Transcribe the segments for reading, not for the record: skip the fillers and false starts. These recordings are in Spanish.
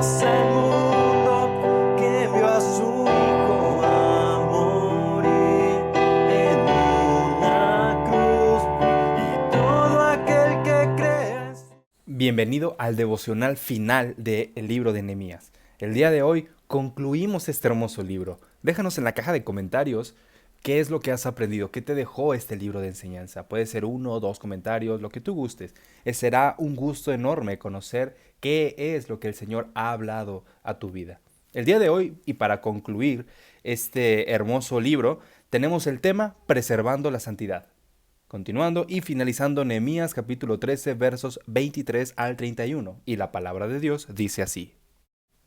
Dios al mundo que envió a su Hijo a morir en una cruz y todo aquel que crea en su... Bienvenido al devocional final del libro de Nehemías. El día de hoy concluimos este hermoso libro. Déjanos en la caja de comentarios qué es lo que has aprendido, qué te dejó este libro de enseñanza. Puede ser 1 o 2 comentarios, lo que tú gustes. Será un gusto enorme conocer qué es lo que el Señor ha hablado a tu vida. El día de hoy, y para concluir este hermoso libro, tenemos el tema Preservando la Santidad. Continuando y finalizando Nehemías capítulo 13 versos 23 al 31. Y la palabra de Dios dice así.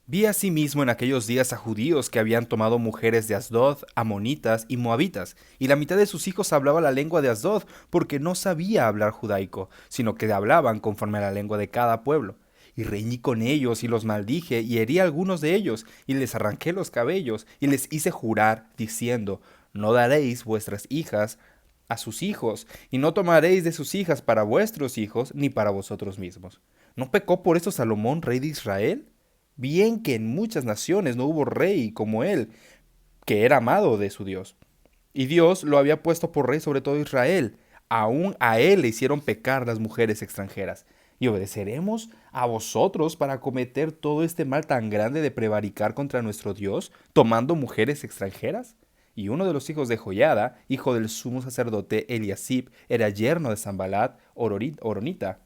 Vi asimismo en aquellos días a judíos que habían tomado mujeres de Asdod, amonitas y moabitas, y la mitad de sus hijos hablaba la lengua de Asdod, porque no sabía hablar judaico, sino que hablaban conforme a la lengua de cada pueblo. Y reñí con ellos y los maldije, y herí a algunos de ellos, y les arranqué los cabellos, y les hice jurar, diciendo, no daréis vuestras hijas a sus hijos, y no tomaréis de sus hijas para vuestros hijos, ni para vosotros mismos. ¿No pecó por esto Salomón, rey de Israel? Bien que en muchas naciones no hubo rey como él, que era amado de su Dios. Y Dios lo había puesto por rey sobre todo Israel. Aún a él le hicieron pecar las mujeres extranjeras. ¿Y obedeceremos a vosotros para cometer todo este mal tan grande de prevaricar contra nuestro Dios, tomando mujeres extranjeras? Y uno de los hijos de Joiada, hijo del sumo sacerdote Eliasib, era yerno de Sanballat Horonita.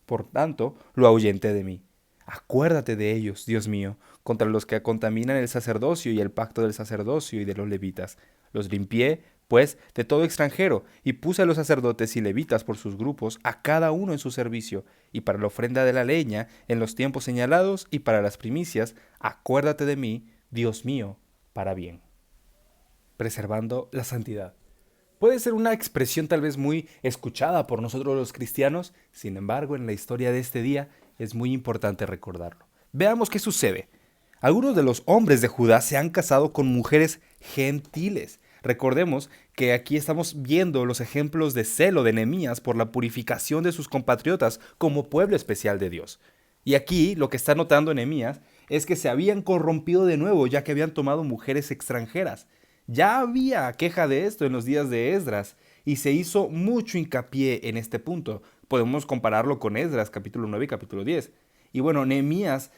Por tanto, lo ahuyenté de mí. Acuérdate de ellos, Dios mío, contra los que contaminan el sacerdocio y el pacto del sacerdocio y de los levitas. Los limpié, pues, de todo extranjero, y puse a los sacerdotes y levitas por sus grupos, a cada uno en su servicio, y para la ofrenda de la leña, en los tiempos señalados, y para las primicias, acuérdate de mí, Dios mío, para bien. Preservando la santidad. Puede ser una expresión tal vez muy escuchada por nosotros los cristianos, sin embargo, en la historia de este día es muy importante recordarlo. Veamos qué sucede. Algunos de los hombres de Judá se han casado con mujeres gentiles. Recordemos que aquí estamos viendo los ejemplos de celo de Nehemías por la purificación de sus compatriotas como pueblo especial de Dios. Y aquí lo que está notando Nehemías es que se habían corrompido de nuevo ya que habían tomado mujeres extranjeras. Ya había queja de esto en los días de Esdras y se hizo mucho hincapié en este punto. Podemos compararlo con Esdras capítulo 9 y capítulo 10. Y bueno, Nehemías,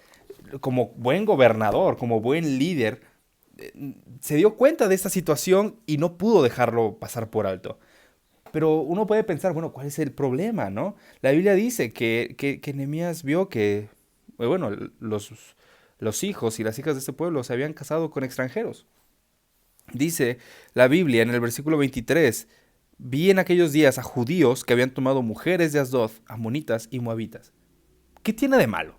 como buen gobernador, como buen líder, se dio cuenta de esta situación y no pudo dejarlo pasar por alto. Pero uno puede pensar, bueno, ¿cuál es el problema, no? La Biblia dice que Nehemías vio que, bueno, los hijos y las hijas de este pueblo se habían casado con extranjeros. Dice la Biblia en el versículo 23, vi en aquellos días a judíos que habían tomado mujeres de Asdod, amonitas y moabitas. ¿Qué tiene de malo?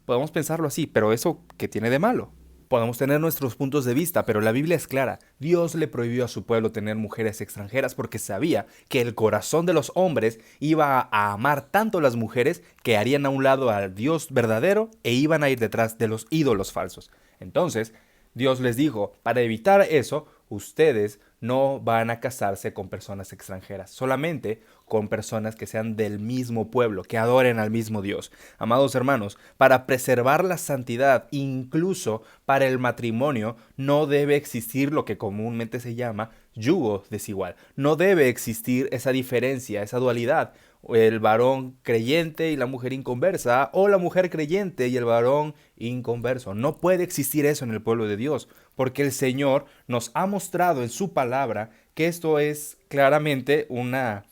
Podemos pensarlo así, pero ¿eso qué tiene de malo? Podemos tener nuestros puntos de vista, pero la Biblia es clara. Dios le prohibió a su pueblo tener mujeres extranjeras porque sabía que el corazón de los hombres iba a amar tanto a las mujeres que harían a un lado al Dios verdadero e iban a ir detrás de los ídolos falsos. Entonces, Dios les dijo, para evitar eso, ustedes no van a casarse con personas extranjeras, solamente con personas que sean del mismo pueblo, que adoren al mismo Dios. Amados hermanos, para preservar la santidad, incluso para el matrimonio, no debe existir lo que comúnmente se llama yugo desigual. No debe existir esa diferencia, esa dualidad. El varón creyente y la mujer inconversa, o la mujer creyente y el varón inconverso. No puede existir eso en el pueblo de Dios, porque el Señor nos ha mostrado en su palabra que esto es claramente una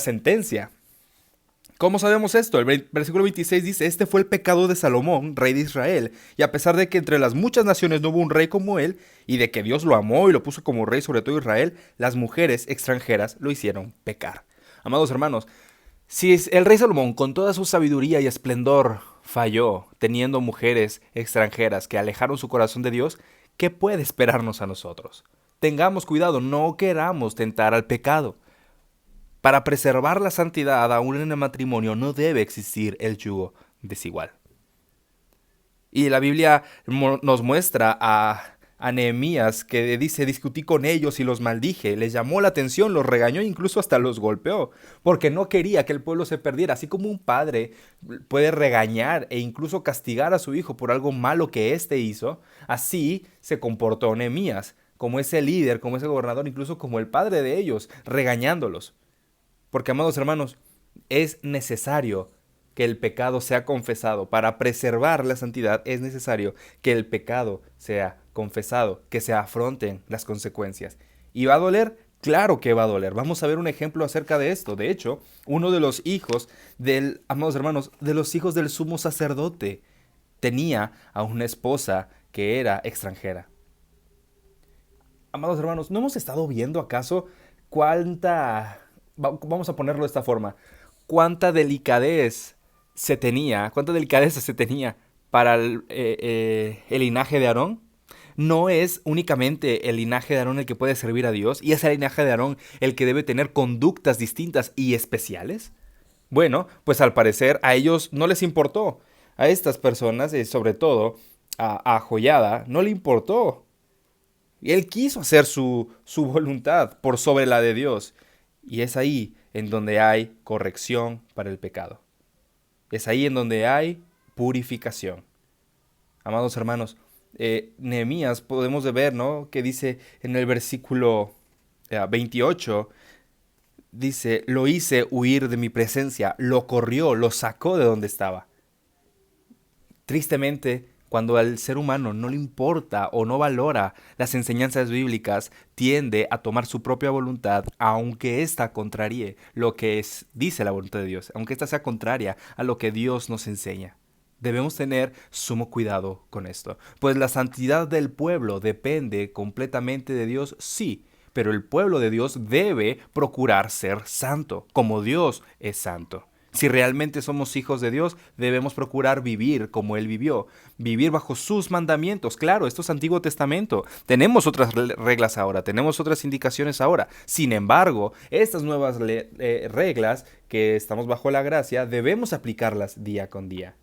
sentencia. ¿Cómo sabemos esto? El versículo 26 dice, este fue el pecado de Salomón, rey de Israel, y a pesar de que entre las muchas naciones no hubo un rey como él, y de que Dios lo amó y lo puso como rey sobre todo Israel, las mujeres extranjeras lo hicieron pecar. Amados hermanos, si el rey Salomón con toda su sabiduría y esplendor falló teniendo mujeres extranjeras que alejaron su corazón de Dios, ¿qué puede esperarnos a nosotros? Tengamos cuidado, no queramos tentar al pecado. Para preservar la santidad aún en el matrimonio no debe existir el yugo desigual. Y la Biblia nos muestra a a Nehemías, que dice, discutí con ellos y los maldije, les llamó la atención, los regañó e incluso hasta los golpeó, porque no quería que el pueblo se perdiera. Así como un padre puede regañar e incluso castigar a su hijo por algo malo que éste hizo, así se comportó Nehemías, como ese líder, como ese gobernador, incluso como el padre de ellos, regañándolos. Porque, amados hermanos, es necesario que el pecado sea confesado. Para preservar la santidad es necesario que el pecado sea confesado, que se afronten las consecuencias. ¿Y va a doler? Claro que va a doler. Vamos a ver un ejemplo acerca de esto. De hecho, uno de los hijos del, amados hermanos, de los hijos del sumo sacerdote tenía a una esposa que era extranjera. Amados hermanos, ¿no hemos estado viendo acaso vamos a ponerlo de esta forma, cuánta delicadez cuánta delicadeza se tenía para el linaje de Aarón? ¿No es únicamente el linaje de Aarón el que puede servir a Dios? ¿Y es el linaje de Aarón el que debe tener conductas distintas y especiales? Bueno, pues al parecer a ellos no les importó. A estas personas, sobre todo a Joiada, no le importó. Y él quiso hacer su voluntad por sobre la de Dios. Y es ahí en donde hay corrección para el pecado. Es ahí en donde hay purificación. Amados hermanos, Nehemías podemos ver, ¿no?, que dice en el versículo 28, dice, lo hice huir de mi presencia, lo corrió, lo sacó de donde estaba. Tristemente, cuando al ser humano no le importa o no valora las enseñanzas bíblicas, tiende a tomar su propia voluntad, aunque ésta contraríe lo que dice la voluntad de Dios, aunque ésta sea contraria a lo que Dios nos enseña. Debemos tener sumo cuidado con esto, pues la santidad del pueblo depende completamente de Dios, sí, pero el pueblo de Dios debe procurar ser santo, como Dios es santo. Si realmente somos hijos de Dios, debemos procurar vivir como Él vivió, vivir bajo sus mandamientos. Claro, esto es Antiguo Testamento. Tenemos otras reglas ahora, tenemos otras indicaciones ahora. Sin embargo, estas nuevas reglas que estamos bajo la gracia, debemos aplicarlas día con día.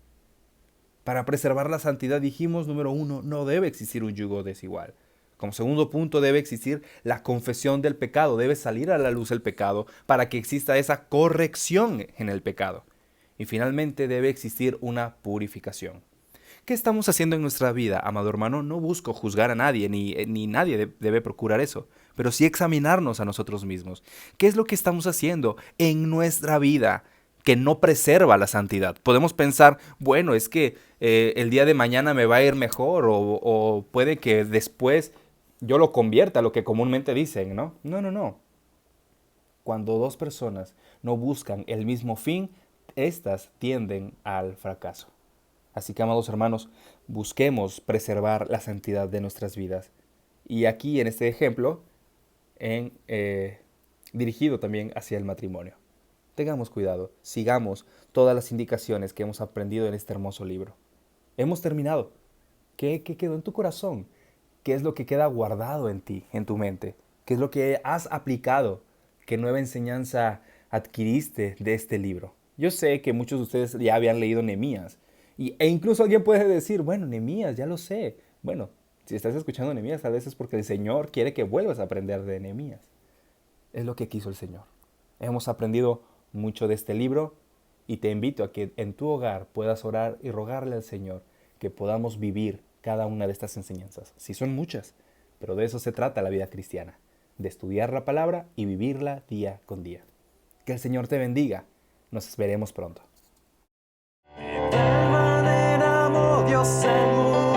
Para preservar la santidad, dijimos, número 1, no debe existir un yugo desigual. Como segundo punto, debe existir la confesión del pecado, debe salir a la luz el pecado para que exista esa corrección en el pecado. Y finalmente debe existir una purificación. ¿Qué estamos haciendo en nuestra vida, amado hermano? No busco juzgar a nadie, ni nadie debe procurar eso, pero sí examinarnos a nosotros mismos. ¿Qué es lo que estamos haciendo en nuestra vida que no preserva la santidad? Podemos pensar, bueno, es que el día de mañana me va a ir mejor o puede que después yo lo convierta a lo que comúnmente dicen, ¿no? No. Cuando dos personas no buscan el mismo fin, éstas tienden al fracaso. Así que, amados hermanos, busquemos preservar la santidad de nuestras vidas. Y aquí, en este ejemplo, dirigido también hacia el matrimonio. Tengamos cuidado, sigamos todas las indicaciones que hemos aprendido en este hermoso libro. Hemos terminado. ¿Qué quedó en tu corazón? ¿Qué es lo que queda guardado en ti, en tu mente? ¿Qué es lo que has aplicado? ¿Qué nueva enseñanza adquiriste de este libro? Yo sé que muchos de ustedes ya habían leído Nehemías. E incluso alguien puede decir, bueno, Nehemías, ya lo sé. Bueno, si estás escuchando Nehemías, a veces es porque el Señor quiere que vuelvas a aprender de Nehemías. Es lo que quiso el Señor. Hemos aprendido mucho de este libro y te invito a que en tu hogar puedas orar y rogarle al Señor que podamos vivir cada una de estas enseñanzas. Sí son muchas, pero de eso se trata la vida cristiana, de estudiar la palabra y vivirla día con día. Que el Señor te bendiga. Nos veremos pronto. De tal manera amó Dios al mundo.